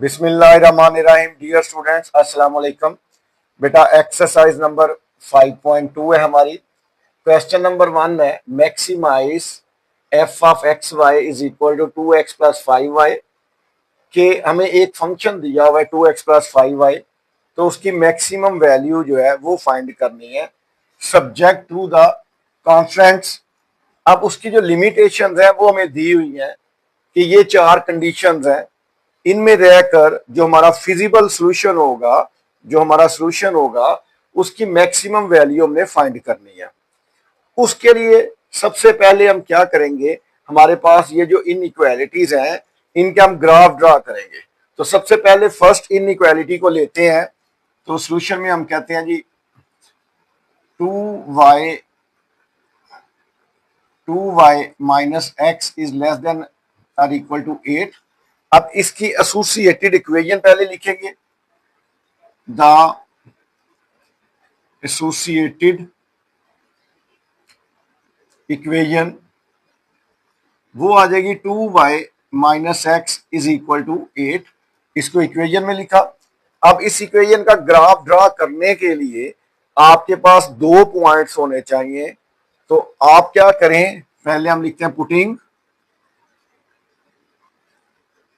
बिस्मिल्लाहिर्रहमानिर्रहीम। Dear students, अस्सलाम वालेकुम। बेटा एक्सरसाइज नंबर 5.2 है हमारी। क्वेश्चन नंबर 1 है maximise F of x Y is equal to 2x plus 5y। के हमें एक फंक्शन दिया हुआ है 2x प्लस 5y, तो उसकी मैक्सिमम वैल्यू जो है वो फाइंड करनी है सब्जेक्ट टू द कॉन्स्टेंट्स। अब उसकी जो लिमिटेशंस है वो हमें दी हुई है कि ये 4 कंडीशंस हैं, इनमें रहकर जो हमारा फिजिबल सोल्यूशन होगा, उसकी मैक्सिमम वैल्यू हमने फाइंड करनी है। उसके लिए सबसे पहले हम क्या करेंगे, हमारे पास ये जो इनइक्वालिटीज हैं इनके हम ग्राफ ड्रा करेंगे। तो सबसे पहले फर्स्ट इनइक्वालिटी को लेते हैं। तो सोल्यूशन में हम कहते हैं जी 2y minus x is less than और इक्वल टू 8। अब इसकी एसोसिएटेड इक्वेशन पहले लिखेंगे। द एसोसिएटेड इक्वेशन वो आ जाएगी 2y minus x is equal to 8। इसको इक्वेशन में लिखा। अब इस इक्वेशन का ग्राफ ड्रा करने के लिए आपके पास 2 पॉइंट्स होने चाहिए। तो आप क्या करें, पहले हम लिखते हैं putting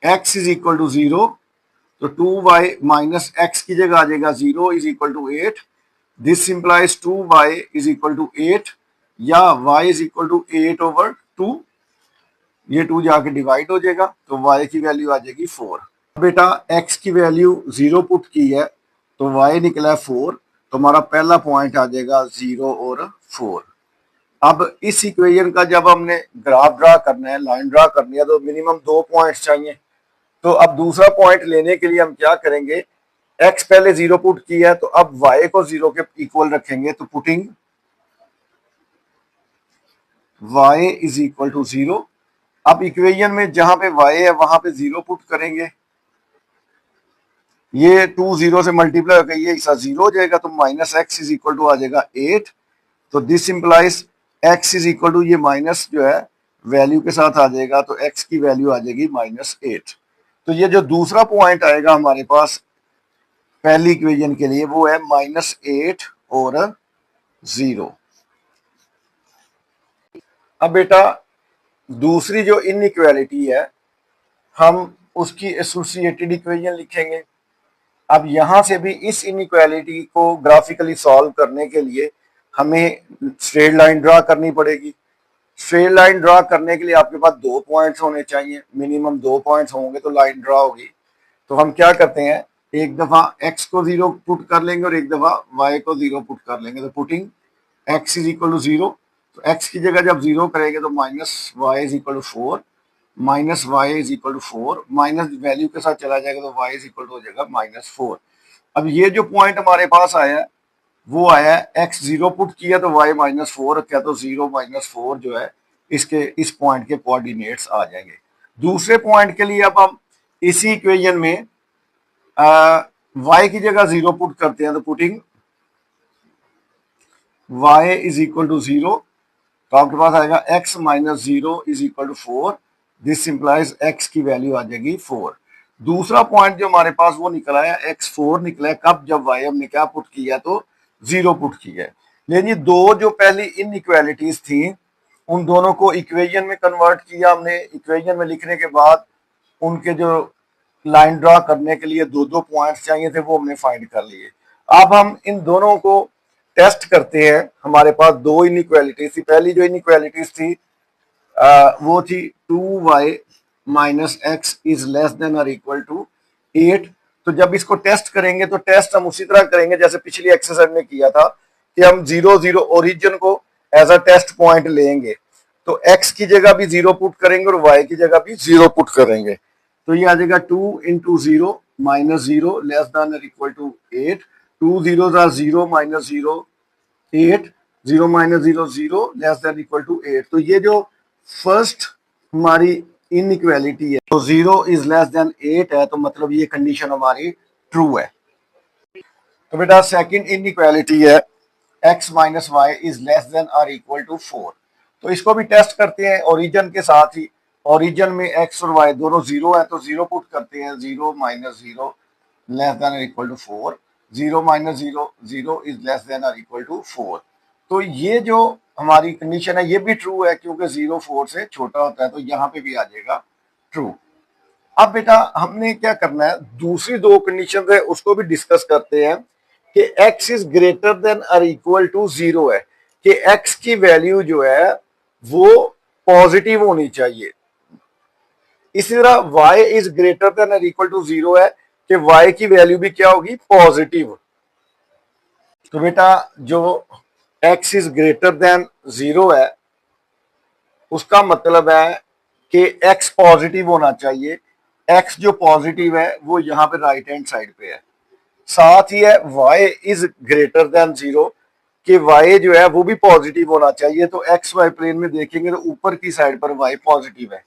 x is equal to 0। तो 2y माइनस एक्स की जगह आ जाएगा 0 is equal to 8। This implies 2y is equal to 8 या y is equal to 8 over 2। ये 2 जाके डिवाइड हो जाएगा तो y की वैल्यू आ जाएगी 4। बेटा x की वैल्यू 0 पुट की है तो y निकला है 4। तो हमारा पहला पॉइंट आ जाएगा 0 और 4। अब इस इक्वेशन का जब हमने ग्राफ ड्रा करना है, लाइन ड्रा करनी है, तो मिनिमम 2 पॉइंट्स चाहिए। तो अब दूसरा पॉइंट लेने के लिए हम क्या करेंगे, x पहले 0 पुट किया है तो अब y को 0 के इक्वल रखेंगे। तो putting y is equal to 0। अब इक्वेशन में जहां पे y है वहां पे 0 पुट करेंगे। ये 2 0 से मल्टीप्लाई होकर ये हिस्सा 0 हो जाएगा तो minus x is equal to आ जाएगा 8। तो this implies x is equal to ये माइनस जो है वैल्यू के साथ आ जाएगा तो x की वैल्यू आ जाएगी -8। तो ये जो दूसरा पॉइंट आएगा हमारे पास पहली इक्वेशन के लिए वो है -8 और 0। अब बेटा दूसरी जो इनइक्वालिटी है हम उसकी एसोसिएटेड इक्वेशन लिखेंगे। अब यहां से भी इस इनइक्वालिटी को ग्राफिकली सॉल्व करने के लिए हमें स्ट्रेट लाइन ड्रा करनी पड़ेगी। स्ट्रेट लाइन ड्रा करने के लिए आपके पास 2 पॉइंट्स होने चाहिए, मिनिमम 2 पॉइंट्स होंगे तो लाइन ड्रा होगी। तो हम क्या करते हैं, एक दफा x को 0 पुट कर लेंगे और एक दफा y को 0 पुट कर लेंगे। तो putting x is equal to 0। तो x की जगह जब 0 करेंगे तो minus y is equal to 4, minus y is equal to 4, minus value के साथ चला जाएगा तो y इज इक्वल टू हो जाएगा -4। अब ये जो पॉइंट हमारे पास आया है वो आया है x 0 पुट किया तो y -4 रखा तो 0 -4 जो है इसके इस पॉइंट के कोऑर्डिनेट्स आ जाएंगे। दूसरे पॉइंट के लिए अब हम इसी इक्वेशन में y की जगह 0 पुट करते हैं। तो putting y is equal to 0 तो आपके पास आएगा x minus 0 is equal to 4। This implies x की वैल्यू आ जाएगी 4। दूसरा पॉइंट जो हमारे पास वो निकला है x4 निकला है कब, जब y हमने क्या पुट किया तो 0 पुट किया है। लेकिन ये दो जो पहली इनइक्वालिटीज थी उन दोनों को इक्वेशन में कन्वर्ट किया हमने। इक्वेशन में लिखने के बाद उनके जो लाइन ड्रा करने के लिए 2 पॉइंट्स चाहिए थे वो हमने फाइंड कर लिए। अब हम इन दोनों को टेस्ट करते हैं। हमारे पास 2 इनइक्वालिटीज थी। पहली जो इनइक्वालिटीज थी वो थी 2y minus x is less than और इक्वल टू 8। तो जब इसको टेस्ट करेंगे तो टेस्ट हम उसी तरह करेंगे जैसे पिछली एक्सरसाइज में किया था कि हम 0 0 ओरिजिन को एज अ टेस्ट पॉइंट लेंगे। तो x की जगह भी 0 पुट करेंगे और y की जगह भी 0 पुट करेंगे। तो ये आ जाएगा 2 इंटू 0 माइनस 0 लेस देन और equal to 8। 2 0 are 0 minus 0 8, 0 minus 0 0 less than equal to 8। तो ये जो फर्स्ट हमारी इनइक्वालिटी है तो 0 इज लेस देन 8 है, तो मतलब ये कंडीशन हमारी ट्रू है। तो बेटा सेकंड इनइक्वालिटी है x minus Y is less than और इक्वल टू 4। तो इसको भी टेस्ट करते हैं ओरिजिन के साथ ही। ओरिजिन में एक्स और वाई दोनों जीरो है तो जीरो पुट करते हैं, zero minus zero less than और equal to 4, zero minus zero zero is less than और इक्वल टू 4। तो ये जो हमारी कंडीशन है ये भी ट्रू है क्योंकि जीरो 4 से छोटा होता है, तो यहाँ पे भी आ जाएगा ट्रू। अब बेटा हमने क्या करना है, दूसरी दो कंडीशन है उसको भी डिस्कस करते हैं कि x इज ग्रेटर देन और इक्वल टू जीरो है, कि x की वैल्यू जो है वो पॉजिटिव होनी चाहिए। इसी तरह y इज ग्रेटर देन और इक्वल टू जीरो है कि y की वैल्यू भी क्या होगी, पॉजिटिव। तो बेटा जो x is greater than zero है उसका मतलब है कि x पॉजिटिव होना चाहिए। x जो पॉजिटिव है वो यहाँ पे राइट हैंड साइड पे है। साथ ही है y is greater than zero, कि y जो है वो भी पॉजिटिव होना चाहिए। तो एक्स वाई प्लेन में देखेंगे तो ऊपर की साइड पर y पॉजिटिव है।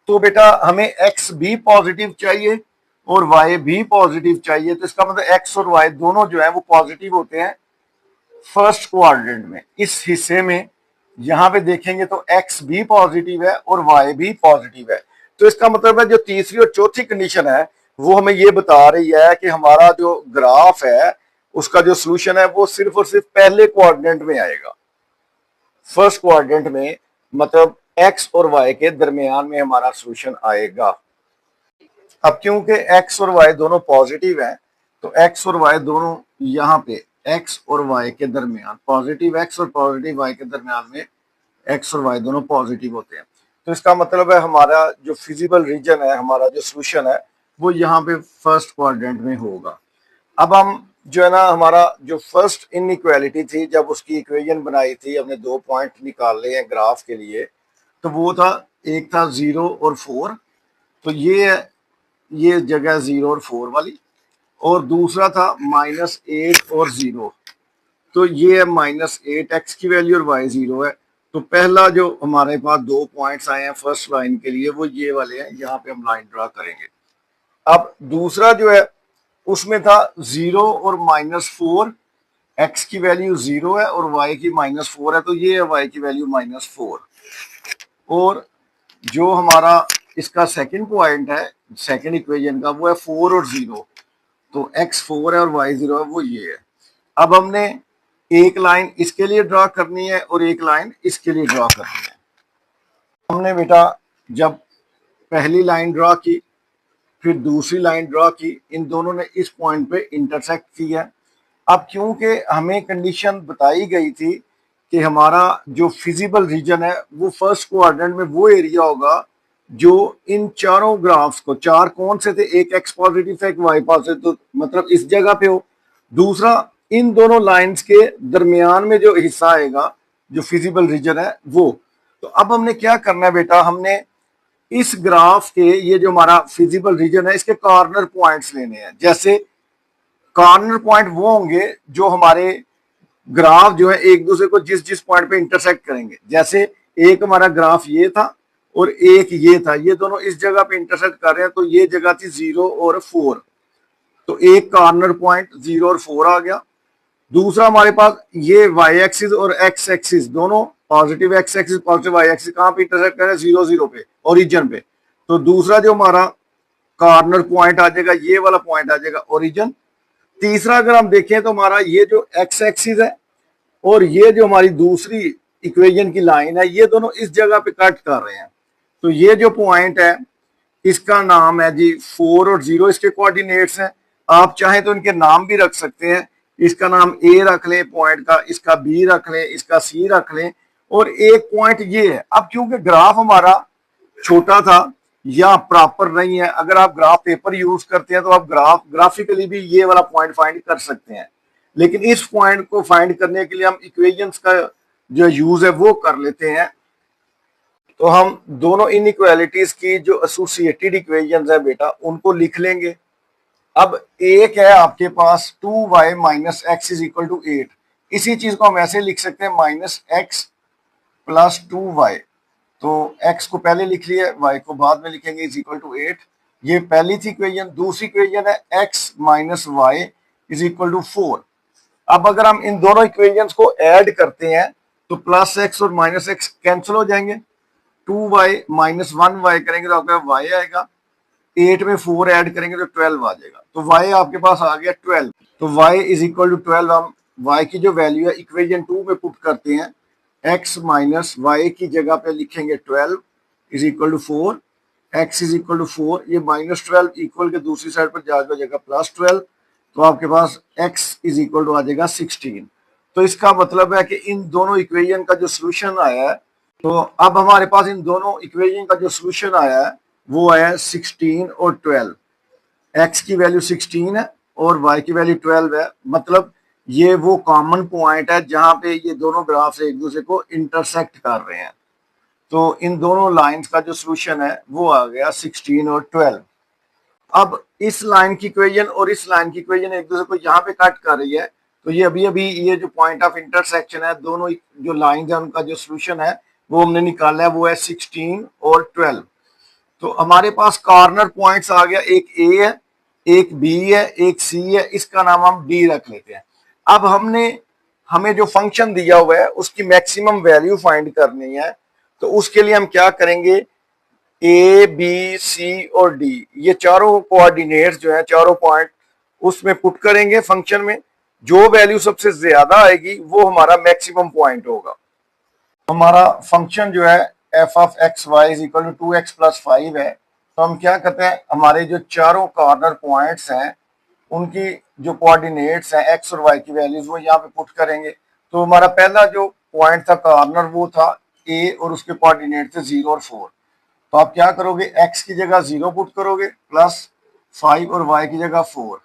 तो बेटा हमें x भी पॉजिटिव चाहिए और y भी पॉजिटिव चाहिए। तो इसका मतलब x और y दोनों जो है वो पॉजिटिव होते हैं फर्स्ट क्वाड्रेंट में। इस हिस्से में यहां पे देखेंगे तो x भी पॉजिटिव है और y भी पॉजिटिव है। तो इसका मतलब है जो तीसरी और चौथी कंडीशन है वो हमें ये बता रही है कि हमारा जो ग्राफ है उसका जो सोल्यूशन है वो सिर्फ और सिर्फ पहले क्वाड्रेंट में आएगा, फर्स्ट क्वाड्रेंट में, मतलब x और y के दरमियान में हमारा सोल्यूशन आएगा। अब क्योंकि x और y दोनों पॉजिटिव हैं तो x और y दोनों यहाँ पे x और y के दरमियान, पॉजिटिव x और पॉजिटिव y के दरमियान में x और y दोनों पॉजिटिव होते हैं। तो इसका मतलब है हमारा जो फिजिबल रीजन है, हमारा जो सोल्यूशन है वो यहाँ पे फर्स्ट क्वाड्रेंट में होगा। अब हम जो है ना हमारा जो फर्स्ट इनइक्वालिटी थी, जब उसकी इक्वेशन बनाई थी, हमने दो पॉइंट निकाले हैं ग्राफ के लिए, तो वो था, एक था 0 और 4, तो ये जगह 0 और 4 वाली, और दूसरा था -8 और 0, तो ये है -8 x की वैल्यू और y 0 है। तो पहला जो हमारे पास दो पॉइंट्स आए हैं फर्स्ट लाइन के लिए वो ये वाले हैं, यहाँ पे हम लाइन ड्रा करेंगे। अब दूसरा जो है उसमें था 0 और -4, x की वैल्यू 0 है और y की -4 है, तो ये है y की वैल्यू -4। और जो हमारा इसका सेकंड पॉइंट है सेकंड इक्वेशन का वो है 4 और 0, तो x 4 है और y 0 है, वो ये है। अब हमने एक लाइन इसके लिए ड्रा करनी है और एक लाइन इसके लिए ड्रा करनी है। हमने बेटा जब पहली लाइन ड्रा की फिर दूसरी लाइन ड्रा की, इन दोनों ने इस पॉइंट पे इंटरसेक्ट किया। अब क्योंकि हमें कंडीशन बताई गई थी कि हमारा जो फिजिबल रीजन है वो फर्स्ट क्वाड्रेंट में वो एरिया होगा जो इन चारों ग्राफ्स को, चार कौन से थे, एक एक्स पॉजिटिव था एक वाई पॉजिटिव, तो मतलब इस जगह पे हो। दूसरा इन दोनों लाइंस के दरमियान में जो हिस्सा आएगा जो फिजिबल रीजन है वो। तो अब हमने क्या करना है बेटा, हमने इस ग्राफ के ये जो हमारा फिजिबल रीजन है इसके कॉर्नर पॉइंट्स लेने हैं। जैसे कॉर्नर पॉइंट वो होंगे जो हमारे ग्राफ जो है एक दूसरे को जिस जिस पॉइंट पे इंटरसेक्ट करेंगे। जैसे एक हमारा ग्राफ ये था और एक ये था, ये दोनों इस जगह पे इंटरसेक्ट कर रहे हैं, तो ये जगह थी 0 और 4, तो एक कॉर्नर पॉइंट 0 और 4 आ गया। दूसरा हमारे पास ये वाई एक्सिस और एक्स एक्सिस दोनों, positive X axis positive Y axis कहां पे इंटरसेक्ट कर रहे हैं, 0 0 पे, ओरिजिन पे। तो दूसरा जो हमारा कॉर्नर पॉइंट आ जाएगा ये वाला पॉइंट आ जाएगा ओरिजिन। तीसरा अगर हम देखें तो हमारा ये जो एक्स एक्सिस है और ये जो हमारी दूसरी इक्वेशन की लाइन है ये दोनों इस जगह पे कट कर रहे हैं। तो ये जो पॉइंट है इसका नाम है जी 4 और 0, इसके कोऑर्डिनेट्स हैं। आप चाहें तो इनके नाम भी रख सकते हैं, इसका नाम ए रख लें पॉइंट का, इसका बी रख लें, इसका सी रख लें, और एक पॉइंट ये है। अब क्योंकि ग्राफ हमारा छोटा था या प्रॉपर नहीं है, अगर आप ग्राफ पेपर यूज करते हैं तो आप ग्राफिकली भी ये वाला पॉइंट फाइंड कर सकते हैं, लेकिन इस पॉइंट को फाइंड करने के लिए हम इक्वेशंस का जो यूज है वो कर लेते हैं। तो हम दोनों इनइक्वालिटीज की जो एसोसिएटेड इक्वेशंस है बेटा उनको लिख लेंगे। अब एक है आपके पास 2y minus x is equal to 8, इसी चीज को हम ऐसे लिख सकते हैं -x प्लस 2y। तो x को पहले लिख लिया, y को बाद में लिखेंगे, इज इक्वल टू 8। ये पहली थी इक्वेशन। दूसरी इक्वेशन है x minus Y is equal to 4। अब अगर हम इन दोनों इक्वेशंस को ऐड करते हैं तो प्लस x और माइनस x कैंसिल हो जाएंगे, 2y माइनस 1y करेंगे तो आपका y आएगा, 8 में 4 ऐड करेंगे तो 12 आ जाएगा। तो y आपके पास आ गया 12। तो y इज इक्वल टू 12, हम y की जो वैल्यू है इक्वेशन 2 में पुट करते हैं, x माइनस y की जगह पे लिखेंगे 12 is equal to 4, x is equal to 4, ये माइनस 12 इक्वल के दूसरी साइड पर जा जाएगा प्लस 12, तो आपके पास x इज इक्वल टू आ जाएगा 16। तो इसका मतलब है कि इन दोनों इक्वेशन का जो सोल्यूशन आया है, तो अब हमारे पास इन दोनों इक्वेशन का जो सोल्यूशन आया है वो है 16 और 12। x की वैल्यू 16 है और y की वैल्यू 12 है, मतलब ये वो कॉमन पॉइंट है जहां पे ये दोनों ग्राफ एक दूसरे को इंटरसेक्ट कर रहे हैं। तो इन दोनों लाइंस का जो सोल्यूशन है वो आ गया 16 और 12। अब इस लाइन की इक्वेशन और इस लाइन की इक्वेशन एक दूसरे को यहाँ पे कट कर रही है, तो ये अभी अभी ये जो पॉइंट ऑफ इंटरसेक्शन है दोनों जो लाइन है उनका जो सोल्यूशन है वो हमने निकाला है, वो है 16 और 12। तो हमारे पास कॉर्नर पॉइंट्स आ गया, एक ए है, एक बी है, एक सी है, इसका नाम हम डी रख लेते हैं। अब हमें जो फंक्शन दिया हुआ है उसकी मैक्सिमम वैल्यू फाइंड करनी है, तो उसके लिए हम क्या करेंगे, ए बी सी और डी ये चारों कोऑर्डिनेट्स जो है चारों पॉइंट उसमें पुट करेंगे फंक्शन में, जो वैल्यू सबसे ज्यादा आएगी वो हमारा मैक्सिमम पॉइंट होगा। हमारा फंक्शन जो है f of x Y is equal to 2x plus 5 है, तो हम क्या करते हैं, हमारे जो चारों कॉर्नर पॉइंट्स हैं उनकी जो कोऑर्डिनेट्स हैं एक्स और वाई की वैल्यूज वो यहाँ पे पुट करेंगे। तो हमारा पहला जो पॉइंट था कॉर्नर वो था ए और उसके कोऑर्डिनेट थे 0 और 4। तो आप क्या करोगे, एक्स की जगह 0 पुट करोगे प्लस 5 और वाई की जगह 4।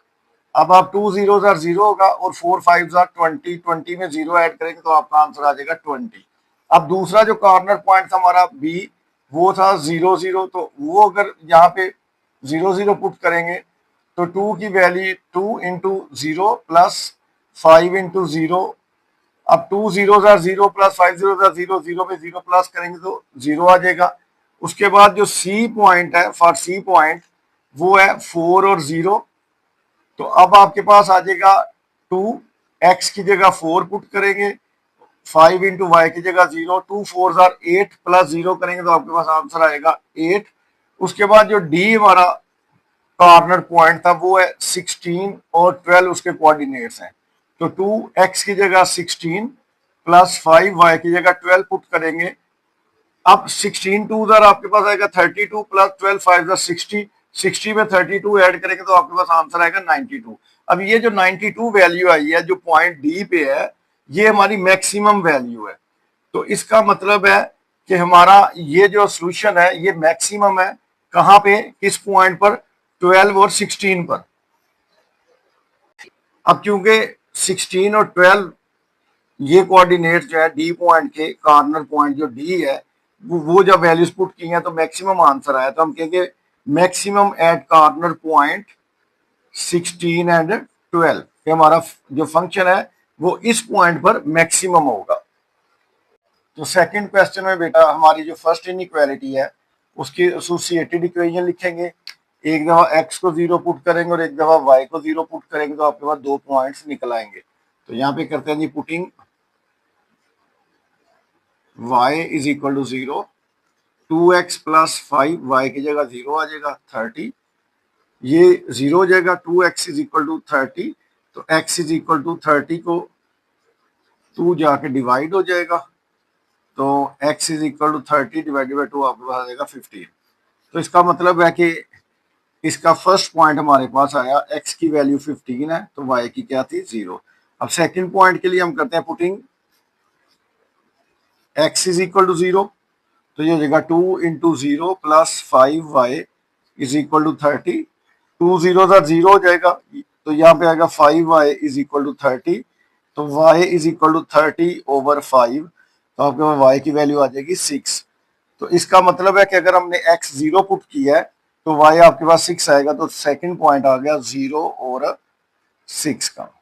अब आप 2 जीरो 0 होगा और 4 5 20, 20 में 0 ऐड करेंगे तो आपका आंसर आ जाएगा 20। अब दूसरा जो कॉर्नर पॉइंट था हमारा बी वो था 0 0, तो वो अगर यहाँ पे 0 0 पुट करेंगे तो 2 की वैल्यू 2 इंटू 0 प्लस 5 इंटू 0। अब 2 जीरो 0 प्लस 5 जीरो 0, 0 में 0 प्लस करेंगे तो 0 आ जाएगा। उसके बाद जो सी पॉइंट है, फॉर सी पॉइंट वो है 4 और 0, तो अब आपके पास आ जाएगा 2, एक्स की जगह 4 पुट करेंगे, 5 इंटू वाई की जगह 0, 2 4 8 प्लस 0 करेंगे तो आपके पास आंसर आएगा 8। उसके बाद जो डी हमारा कॉर्नर पॉइंट था वो है 16 और 12 उसके कोऑर्डिनेट्स हैं, तो 2x की जगह 16 प्लस 5y की जगह 12 पुट करेंगे। अब 16 टू उधर आपके पास आएगा 32 प्लस 12 5 60, 60 में 32 ऐड करेंगे तो आपके पास आंसर आएगा 92। अब ये जो 92 वैल्यू आई है जो पॉइंट डी पे है ये हमारी मैक्सिमम वैल्यू है, तो इसका मतलब है कि हमारा ये जो सोल्यूशन है ये मैक्सिमम है कहाँ पे, किस पॉइंट पर, 12 और 16 पर। अब क्योंकि 16 और 12 ये कोऑर्डिनेट्स जो है डी पॉइंट के, कॉर्नर पॉइंट जो डी है वो जब वैल्यूज पुट की हैं तो मैक्सिमम आंसर आया, तो हम कहेंगे maximum at corner point 16 and 12, कि हमारा जो फंक्शन है वो इस पॉइंट पर मैक्सिमम होगा। तो सेकंड क्वेश्चन में बेटा हमारी जो फर्स्ट इनइक्वालिटी है उसकी एसोसिएटेड इक्वेशन लिखेंगे, एक दफा x को 0 पुट करेंगे और एक दफा y को 0 पुट करेंगे तो आपके पास दो पॉइंट्स निकल आएंगे। तो यहाँ पे करते हैं जी putting y is equal to 0, 2x plus 5 y की जगह 0 आ जाएगा 30, ये 0 हो जाएगा, 2x इज इक्वल टू 30, तो x इज इक्वल टू 30 को 2 जाके डिवाइड हो जाएगा, तो x is equal to 30 divided by 2 आपके पास आ जाएगा 15। तो इसका मतलब है कि इसका फर्स्ट पॉइंट हमारे पास आया, x की वैल्यू 15 है तो y की क्या थी 0। अब सेकंड पॉइंट के लिए हम करते हैं putting x is equal to 0, तो ये हो जाएगा 2 into 0 plus 5y is equal to 30, 2 0 0 हो जाएगा, तो यहाँ पे आएगा 5y इज इक्वल टू 30, तो y is equal to 30 over 5, तो आपके पास y की वैल्यू आ जाएगी 6। तो इसका मतलब है कि अगर हमने x 0 पुट किया है तो y आपके पास 6 आएगा, तो सेकंड पॉइंट आ गया 0 और 6 का।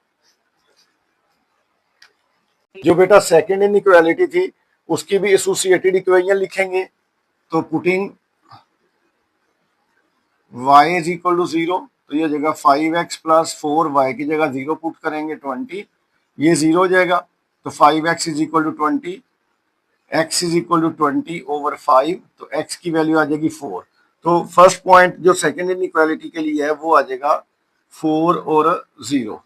जो बेटा सेकंड इनइक्वालिटी थी उसकी भी एसोसिएटेड इक्वेशन लिखेंगे, तो putting y is equal to 0, तो ये जगह 5x प्लस 4y की जगह 0 पुट करेंगे 20, ये 0 हो जाएगा, तो 5x is equal to 20, x is equal to 20/5, तो x की वैल्यू आ जाएगी 4। तो फर्स्ट पॉइंट जो सेकेंड इनइक्वालिटी के लिए है वो आ जाएगा 4 और 0।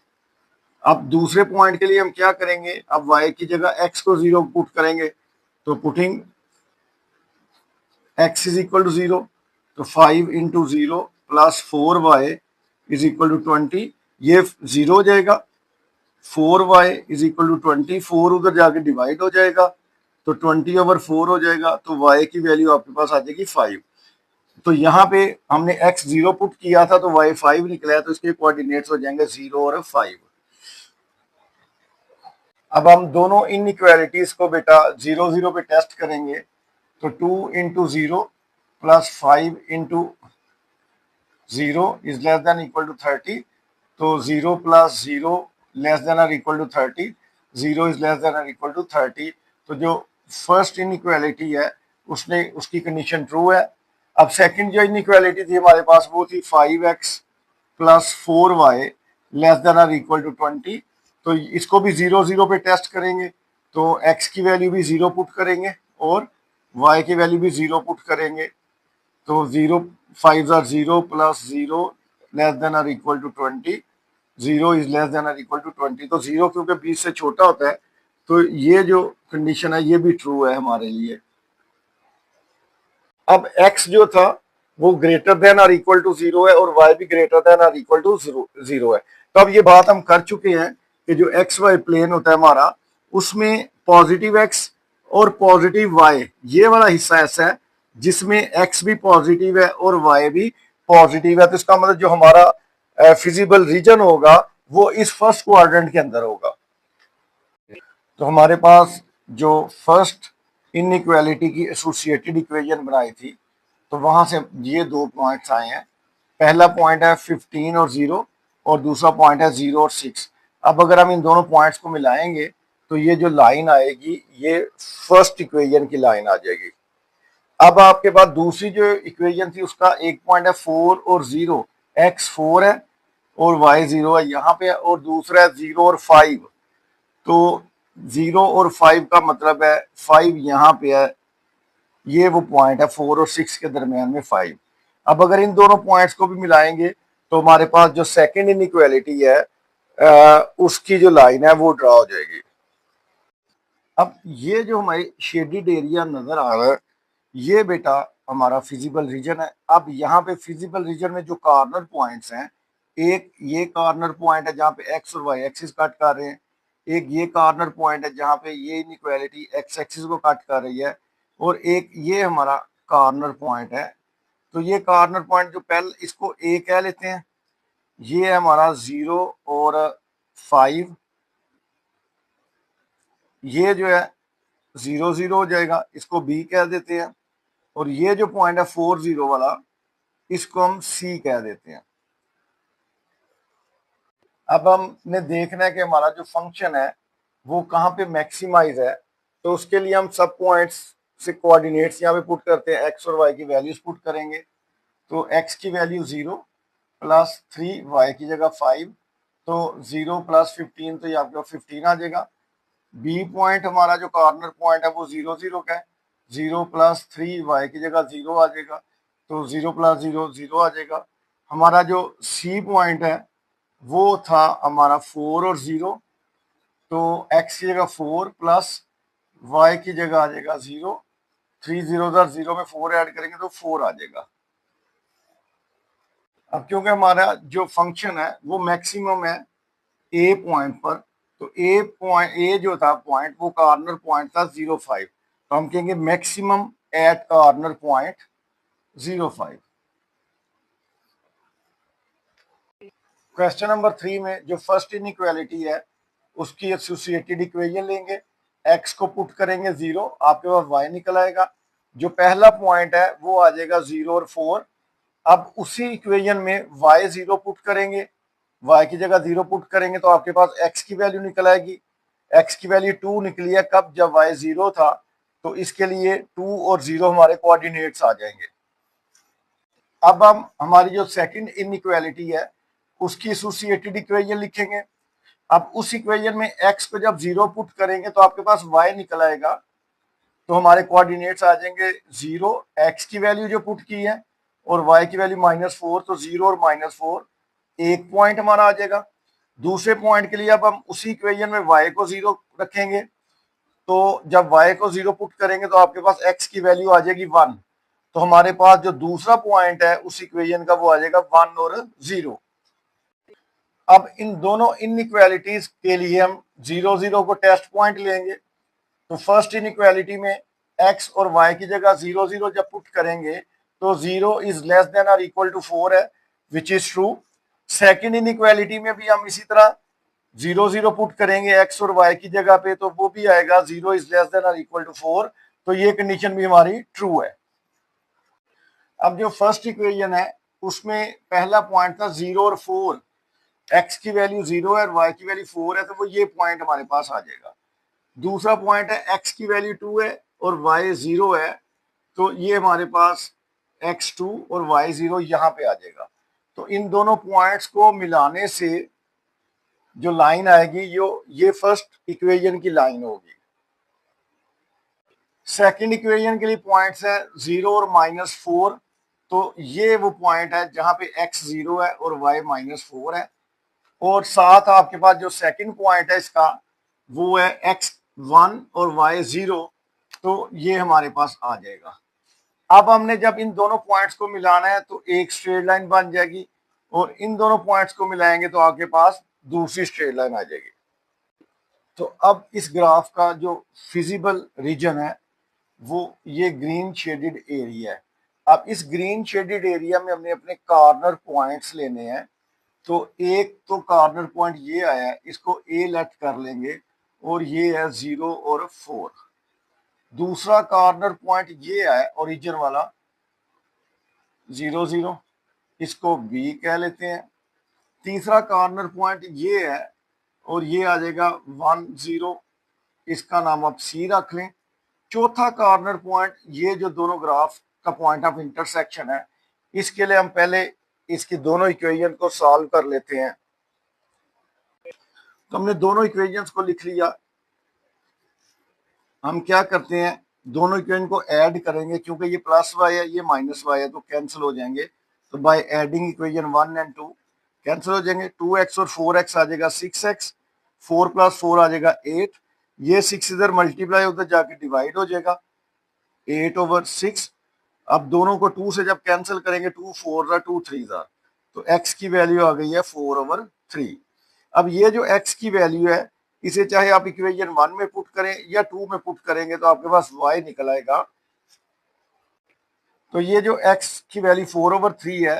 अब दूसरे पॉइंट के लिए हम क्या करेंगे, अब y की जगह x को 0 पुट करेंगे, तो putting x is equal to 0, तो 5 into 0 plus 4y is equal to 20, ये 0 हो जाएगा। 4y इज इक्वल टू 20, 4 उधर जाके डिवाइड हो जाएगा, तो 20/4 हो जाएगा, तो y की वैल्यू आपके पास आ जाएगी 5। तो यहाँ पे हमने x 0 पुट किया था तो y 5 निकला है, तो इसके कोऑर्डिनेट्स हो जाएंगे 0 और 5। अब हम दोनों इनइक्वालिटीज को बेटा 0 0 पे टेस्ट करेंगे, तो 2 into 0 plus 5 into 0 is less than equal to 30, तो 0 प्लस 0 लेस देन और equal to 30, 0 is less than और इक्वल टू 30। तो जो फर्स्ट इनइक्वालिटी है उसने उसकी कंडीशन ट्रू है। अब सेकंड जो इनइक्वालिटी थी हमारे पास वो थी 5x plus 4y less than और इक्वल टू 20, तो इसको भी 0 0 पे टेस्ट करेंगे, तो x की वैल्यू भी 0 पुट करेंगे और y की वैल्यू भी 0 पुट करेंगे, तो 0 5 आर 0 प्लस 0 लेस देन और equal to 20, 0 is less than और इक्वल टू 20, तो 0 क्योंकि 20 से छोटा होता है, तो ये जो कंडीशन है ये भी ट्रू है हमारे लिए। अब x जो था वो ग्रेटर देन और इक्वल टू 0 है और y भी ग्रेटर देन और इक्वल टू 0 है। तो अब ये बात हम कर चुके हैं कि जो एक्स वाई प्लेन होता है हमारा, उसमें पॉजिटिव x और पॉजिटिव y, ये वाला हिस्सा ऐसा है जिसमें x भी पॉजिटिव है और y भी पॉजिटिव है। तो इसका मतलब जो हमारा फिजिबल रीजन होगा वो इस फर्स्ट क्वाड्रेंट के अंदर होगा। तो हमारे पास जो फर्स्ट इनइक्वालिटी की एसोसिएटेड इक्वेशन बनाई थी, तो वहां से ये दो पॉइंट्स आए हैं। पहला पॉइंट है 15 और 0 और दूसरा पॉइंट है 0 और 6। अब अगर हम इन दोनों पॉइंट्स को मिलाएंगे तो ये जो लाइन आएगी ये फर्स्ट इक्वेशन की लाइन आ जाएगी। अब आपके पास दूसरी जो इक्वेशन थी उसका एक पॉइंट है 4 और 0, x 4 है और y 0 है यहाँ पे, और दूसरा है 0 और 5, तो 0 और 5 का मतलब है 5 यहाँ पे है, ये वो पॉइंट है 4 और 6 के दरमियान में 5। अब अगर इन दोनों पॉइंट्स को भी मिलाएंगे तो हमारे पास जो सेकंड इनइक्वालिटी है उसकी जो लाइन है वो ड्रा हो जाएगी। अब ये जो हमारी शेडेड एरिया नजर आ रहा है ये बेटा हमारा फिजिबल रीजन है। अब यहाँ पे फिजिबल रीजन में जो कॉर्नर पॉइंट्स हैं, एक ये कॉर्नर पॉइंट है जहाँ पे एक्स और वाई एक्सिस कट कर रहे हैं, एक ये कॉर्नर पॉइंट है जहाँ पे ये इनइक्वालिटी एक्स एक्सिस को कट कर रही है, और एक ये हमारा कॉर्नर पॉइंट है। तो ये कॉर्नर पॉइंट जो पहले इसको ए कह लेते हैं, ये है हमारा 0 और 5, ये जो है 0 0 हो जाएगा, इसको बी कह देते हैं, और ये जो पॉइंट है 4 0 वाला इसको हम सी कह देते हैं। अब हमने देखना है कि हमारा जो फंक्शन है वो कहाँ पे मैक्सिमाइज है, तो उसके लिए हम सब पॉइंट्स से कोऑर्डिनेट्स यहाँ पे पुट करते हैं, एक्स और वाई की वैल्यूज पुट करेंगे। तो एक्स की वैल्यू 0 प्लस 3, वाई की जगह 5, तो 0 प्लस 15, तो ये आपके पास 15 आ जाएगा। बी पॉइंट हमारा जो कॉर्नर पॉइंट है वो 0 0 का है, 0 प्लस 3, वाई की जगह 0 आ जाएगा, तो 0 प्लस 0 0 आ जाएगा। हमारा जो सी पॉइंट है वो था हमारा 4 और 0, तो एक्स की जगह 4 प्लस वाई की जगह आ जाएगा 0, 3 0 0 में 4 ऐड करेंगे तो 4 आ जाएगा। अब क्योंकि हमारा जो फंक्शन है वो मैक्सिमम है ए पॉइंट पर, तो ए जो था पॉइंट वो कॉर्नर पॉइंट था 0 5, तो हम कहेंगे maximum at corner point 0 5। Question number 3 में जो फर्स्ट इनइक्वालिटी है उसकी एसोसिएटेड इक्वेशन लेंगे, x को पुट करेंगे 0, आपके पास y निकल आएगा। जो पहला पॉइंट है वो आ जाएगा 0 और 4। अब उसी इक्वेशन में y 0 पुट करेंगे, y की जगह 0 पुट करेंगे तो आपके पास x की वैल्यू निकल आएगी। x की वैल्यू 2 निकली है कब, जब y 0 था, तो इसके लिए 2 और 0 हमारे कोऑर्डिनेट्स आ जाएंगे। अब हम हमारी जो सेकंड इनइक्वालिटी है उसकी एसोसिएटेड इक्वेशन लिखेंगे। अब उस इक्वेशन में x को जब 0 पुट करेंगे तो आपके पास y निकल आएगा, तो हमारे कोऑर्डिनेट्स आ जाएंगे 0, एक्स की वैल्यू जो पुट की है और वाई की वैल्यू -4, तो 0 और -4 एक पॉइंट हमारा आ जाएगा। दूसरे पॉइंट के लिए अब हम उसी इक्वेशन में y को 0 रखेंगे, तो जब y को 0 पुट करेंगे तो आपके पास x की वैल्यू आ जाएगी 1। तो हमारे पास जो दूसरा पॉइंट है उस इक्वेशन का वो आ जाएगा 1 और 0। अब इन दोनों इनइक्वालिटीज के लिए हम 0 0 को टेस्ट पॉइंट लेंगे। तो फर्स्ट इनइक्वालिटी में x और y की जगह 0 0 जब पुट करेंगे तो 0 इज लेस देन और इक्वल टू 4 है, which is true. Second inequality में भी हम इसी तरह 0 0 पुट करेंगे x और y की जगह पे, तो वो भी आएगा 0 इज लेस देन और इक्वल टू 4, तो ये कंडीशन भी हमारी ट्रू है। अब जो फर्स्ट इक्वेशन है उसमें पहला पॉइंट था 0 और 4, x की वैल्यू 0 है और y की वैल्यू 4 है, तो वो ये पॉइंट हमारे पास आ जाएगा। दूसरा पॉइंट है x की वैल्यू 2 है और y 0 है, तो ये हमारे पास x2 और y0 यहाँ पे आ जाएगा। तो इन दोनों पॉइंट्स को मिलाने से जो लाइन आएगी ये फर्स्ट इक्वेशन की लाइन होगी। सेकंड इक्वेशन के लिए पॉइंट्स है 0 और -4, तो ये वो पॉइंट है जहां पे x 0 है और y -4 है। और साथ आपके पास जो सेकंड पॉइंट है इसका वो है x1 और y0, तो ये हमारे पास आ जाएगा। अब हमने जब इन दोनों पॉइंट्स को मिलाना है तो एक स्ट्रेट लाइन बन जाएगी और इन दोनों पॉइंट्स को मिलाएंगे तो आपके पास दूसरी स्ट्रेट लाइन आ जाएगी। तो अब इस ग्राफ का जो फिजिबल रीजन है वो ये ग्रीन शेडेड एरिया है। अब इस ग्रीन शेडेड एरिया में हमने अपने कॉर्नर पॉइंट्स लेने हैं। तो एक तो कॉर्नर पॉइंट ये आया है, इसको ए लेट कर लेंगे और ये है 0 और 4। दूसरा कॉर्नर पॉइंट ये है ओरिजिन वाला 0 0, इसको बी कह लेते हैं। तीसरा कॉर्नर पॉइंट ये है और ये आ जाएगा 1 0, इसका नाम आप सी रख लें। चौथा कॉर्नर पॉइंट ये जो दोनों ग्राफ का पॉइंट ऑफ इंटरसेक्शन है, इसके लिए हम पहले इसकी दोनों इक्वेशन को सॉल्व कर लेते हैं। तो हमने दोनों इक्वेशंस को लिख लिया। हम क्या करते हैं, दोनों इक्वेशन को ऐड करेंगे, क्योंकि ये प्लस वाई है ये माइनस वाई है तो कैंसिल हो जाएंगे। तो by adding equation 1 and 2 cancel हो जाएंगे। 2x और 4x आ जाएगा 6x, 4 + 4 आ जाएगा 8, ये 6 इधर मल्टीप्लाई उधर जाके डिवाइड हो जाएगा 8/6। अब दोनों को 2 से जब कैंसिल करेंगे 2 4 2 3 तो x की वैल्यू आ गई है 4/3। अब ये जो x की वैल्यू है इसे चाहे आप इक्वेशन 1 में पुट करें या 2 में पुट करेंगे तो आपके पास y निकल आएगा। तो ये जो x की वैल्यू 4/3 है,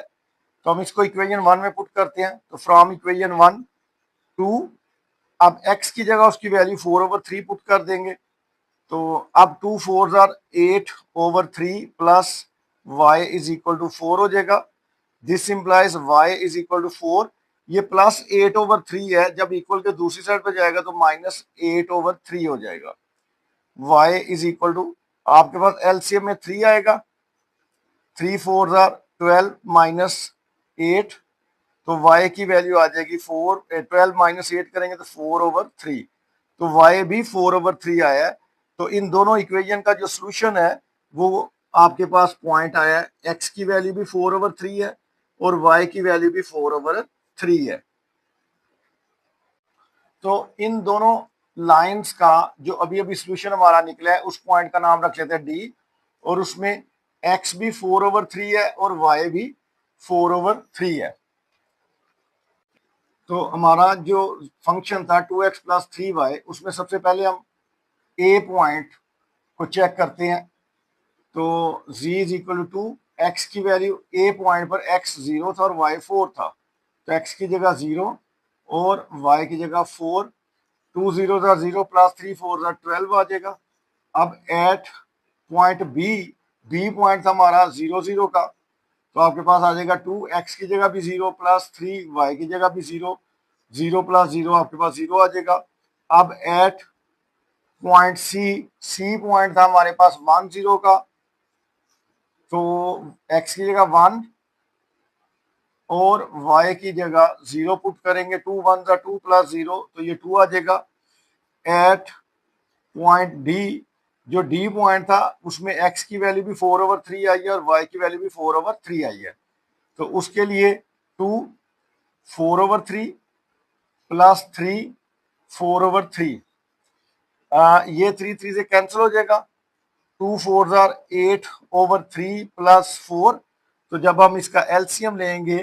तो हम इसको इक्वेशन 1 में पुट करते हैं। तो फ्रॉम इक्वेशन 1 2, अब x की जगह उसकी वैल्यू 4/3 पुट कर देंगे। तो अब 2 4 8/3 plus y is equal to 4 हो जाएगा। This implies y is equal to 4। ये +8/3 है, जब इक्वल के दूसरी साइड पे जाएगा तो -8/3 हो जाएगा। y इज इक्वल टू, आपके पास एलसीएम में 3 आएगा, 3 4 12 -8, तो y की वैल्यू आ जाएगी 4। 12 - 8 करेंगे तो 4/3, तो y भी 4/3 आया है। तो इन दोनों इक्वेशन का जो सोल्यूशन है वो आपके पास पॉइंट आया है, x की वैल्यू भी 4/3 है और y की वैल्यू भी 4/3 है। तो इन दोनों लाइंस का जो अभी अभी सोल्यूशन हमारा निकला है उस पॉइंट का नाम रख लेते हैं d, और उसमें x भी 4/3 है और y भी 4/3 है। तो हमारा जो फंक्शन था 2x + 3y, उसमें सबसे पहले हम a पॉइंट को चेक करते हैं। तो z is equal to x की वैल्यू a पॉइंट पर x 0 था और y 4 था, तो x की जगह 0 और y की जगह 4। 2 0 0 + 3 4 12 आ जाएगा। अब एट पॉइंट बी पॉइंट था हमारा 0 0 का, तो आपके पास आ जाएगा 2, x की जगह भी 0 + 3 y की जगह भी 0, 0 + 0 आपके पास 0 आ जाएगा। अब एट पॉइंट सी पॉइंट था हमारे पास 1 0 का, तो x की जगह 1 और y की जगह 0 पुट करेंगे। 2 1 2 + 0, तो ये 2 आ जाएगा। एट पॉइंट डी जो डी पॉइंट था उसमें एक्स की वैल्यू भी 4/3 आई है और वाई की वैल्यू भी 4/3 आई है। तो उसके लिए 2 4/3 प्लस 3 4/3, ये 3 से कैंसिल हो जाएगा। 2 4 8/3 प्लस 4। तो जब हम इसका एलसीएम लेंगे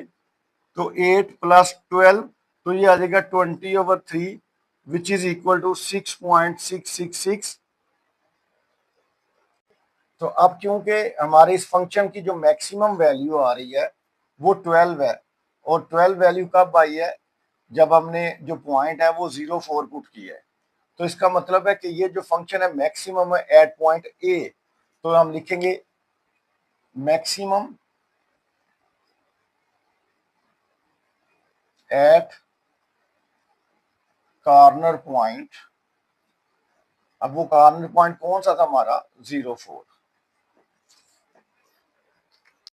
तो 8 प्लस 12, तो ये आ जाएगा 20/3 विच इज इक्वल टू 6.666। तो अब क्योंकि हमारे इस फंक्शन की जो मैक्सिमम वैल्यू आ रही है वो 12 है, और 12 वैल्यू कब आई है, जब हमने जो पॉइंट है वो 0 4 पुट किया है। तो इसका मतलब है कि ये जो फंक्शन है मैक्सिमम है एट पॉइंट ए। तो हम लिखेंगे मैक्सिमम एट कॉर्नर पॉइंट। अब वो कॉर्नर पॉइंट कौन सा था हमारा, 0 4।